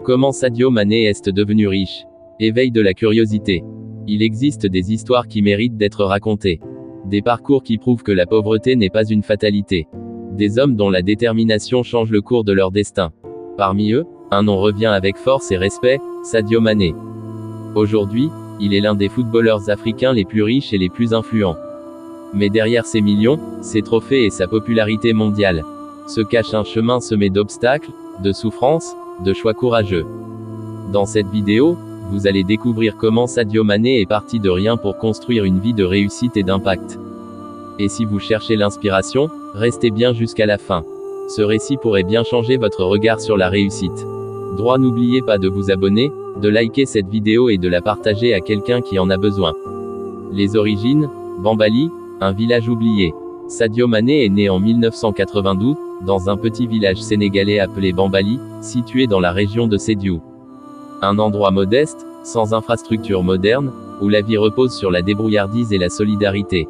Comment Sadio Mané est devenu riche? Éveil de la curiosité. Il existe des histoires qui méritent d'être racontées. Des parcours qui prouvent que la pauvreté n'est pas une fatalité. Des hommes dont la détermination change le cours de leur destin. Parmi eux, un nom revient avec force et respect, Sadio Mané. Aujourd'hui, il est l'un des footballeurs africains les plus riches et les plus influents. Mais derrière ses millions, ses trophées et sa popularité mondiale, se cache un chemin semé d'obstacles, de souffrances, de choix courageux. Dans cette vidéo, vous allez découvrir comment Sadio Mané est parti de rien pour construire une vie de réussite et d'impact. Et si vous cherchez l'inspiration, restez bien jusqu'à la fin. Ce récit pourrait bien changer votre regard sur la réussite. N'oubliez pas de vous abonner, de liker cette vidéo et de la partager à quelqu'un qui en a besoin. Les origines, Bambali, un village oublié. Sadio Mané est né en 1992, dans un petit village sénégalais appelé Bambali, situé dans la région de Sédhiou. Un endroit modeste, sans infrastructure moderne, où la vie repose sur la débrouillardise et la solidarité.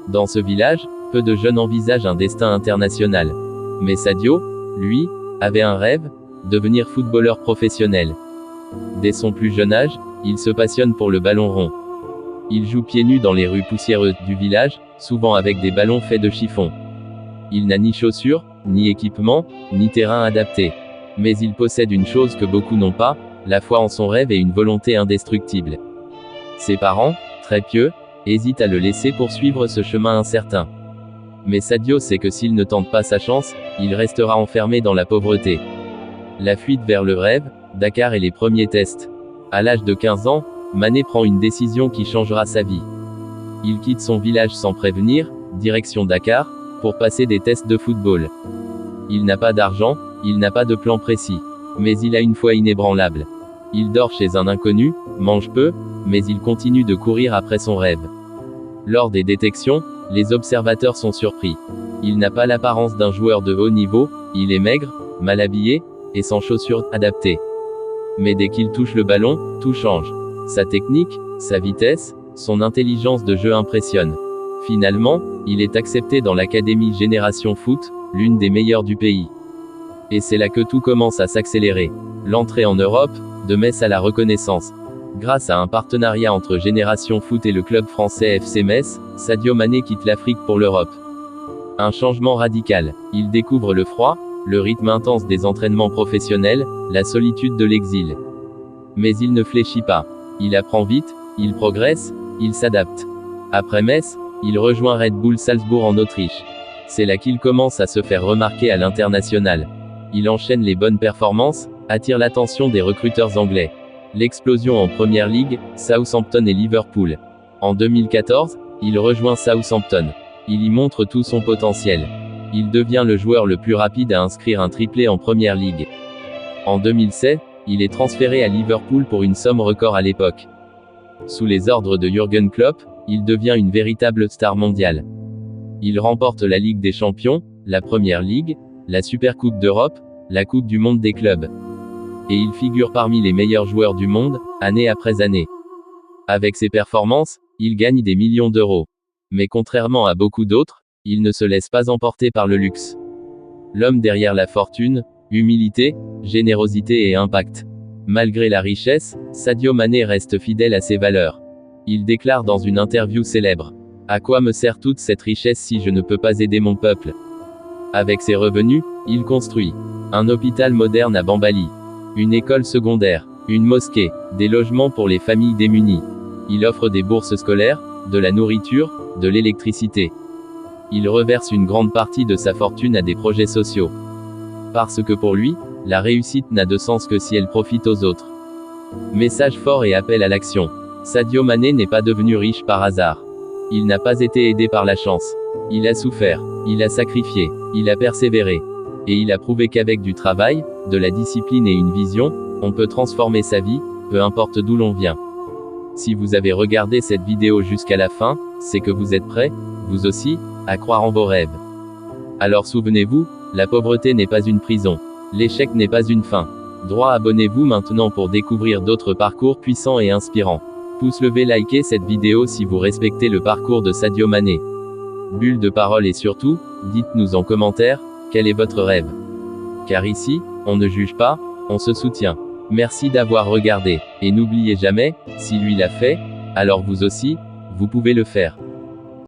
Dans ce village, peu de jeunes envisagent un destin international. Mais Sadio, lui, avait un rêve, devenir footballeur professionnel. Dès son plus jeune âge, il se passionne pour le ballon rond. Il joue pieds nus dans les rues poussiéreuses du village, souvent avec des ballons faits de chiffon. Il n'a ni chaussures, ni équipement, ni terrain adapté. Mais il possède une chose que beaucoup n'ont pas, la foi en son rêve et une volonté indestructible. Ses parents, très pieux, hésitent à le laisser poursuivre ce chemin incertain. Mais Sadio sait que s'il ne tente pas sa chance, il restera enfermé dans la pauvreté. La fuite vers le rêve, Dakar et les premiers tests. À l'âge de 15 ans, Mané prend une décision qui changera sa vie. Il quitte son village sans prévenir, direction Dakar, pour passer des tests de football. Il n'a pas d'argent, il n'a pas de plan précis. Mais il a une foi inébranlable. Il dort chez un inconnu, mange peu, mais il continue de courir après son rêve. Lors des détections, les observateurs sont surpris. Il n'a pas l'apparence d'un joueur de haut niveau, il est maigre, mal habillé, et sans chaussures adaptées. Mais dès qu'il touche le ballon, tout change. Sa technique, sa vitesse, son intelligence de jeu impressionnent. Finalement, il est accepté dans l'académie Génération Foot, l'une des meilleures du pays. Et c'est là que tout commence à s'accélérer. L'entrée en Europe, de Metz à la reconnaissance. Grâce à un partenariat entre Génération Foot et le club français FC Metz, Sadio Mané quitte l'Afrique pour l'Europe. Un changement radical. Il découvre le froid, le rythme intense des entraînements professionnels, la solitude de l'exil. Mais il ne fléchit pas. Il apprend vite, il progresse, il s'adapte. Après Metz, il rejoint Red Bull Salzbourg en Autriche. C'est là qu'il commence à se faire remarquer à l'international. Il enchaîne les bonnes performances, attire l'attention des recruteurs anglais. L'explosion en Première Ligue, Southampton et Liverpool. En 2014, il rejoint Southampton. Il y montre tout son potentiel. Il devient le joueur le plus rapide à inscrire un triplé en Première Ligue. En 2007, il est transféré à Liverpool pour une somme record à l'époque. Sous les ordres de Jürgen Klopp, il devient une véritable star mondiale. Il remporte la Ligue des Champions, la Première Ligue, la Supercoupe d'Europe, la Coupe du Monde des clubs. Et il figure parmi les meilleurs joueurs du monde, année après année. Avec ses performances, il gagne des millions d'euros. Mais contrairement à beaucoup d'autres, il ne se laisse pas emporter par le luxe. L'homme derrière la fortune, humilité, générosité et impact. Malgré la richesse, Sadio Mané reste fidèle à ses valeurs. Il déclare dans une interview célèbre: « À quoi me sert toute cette richesse si je ne peux pas aider mon peuple ?» Avec ses revenus, il construit un hôpital moderne à Bambali, une école secondaire, une mosquée, des logements pour les familles démunies. Il offre des bourses scolaires, de la nourriture, de l'électricité. Il reverse une grande partie de sa fortune à des projets sociaux. Parce que pour lui, la réussite n'a de sens que si elle profite aux autres. Message fort et appel à l'action. Sadio Mané n'est pas devenu riche par hasard. Il n'a pas été aidé par la chance. Il a souffert, il a sacrifié, il a persévéré. Et il a prouvé qu'avec du travail, de la discipline et une vision, on peut transformer sa vie, peu importe d'où l'on vient. Si vous avez regardé cette vidéo jusqu'à la fin, c'est que vous êtes prêts, vous aussi, à croire en vos rêves. Alors souvenez-vous, la pauvreté n'est pas une prison. L'échec n'est pas une fin. Abonnez-vous maintenant pour découvrir d'autres parcours puissants et inspirants. Pouce levé, likez cette vidéo si vous respectez le parcours de Sadio Mané. Bulle de parole et surtout, dites-nous en commentaire, quel est votre rêve? Car ici, on ne juge pas, on se soutient. Merci d'avoir regardé. Et n'oubliez jamais, si lui l'a fait, alors vous aussi, vous pouvez le faire.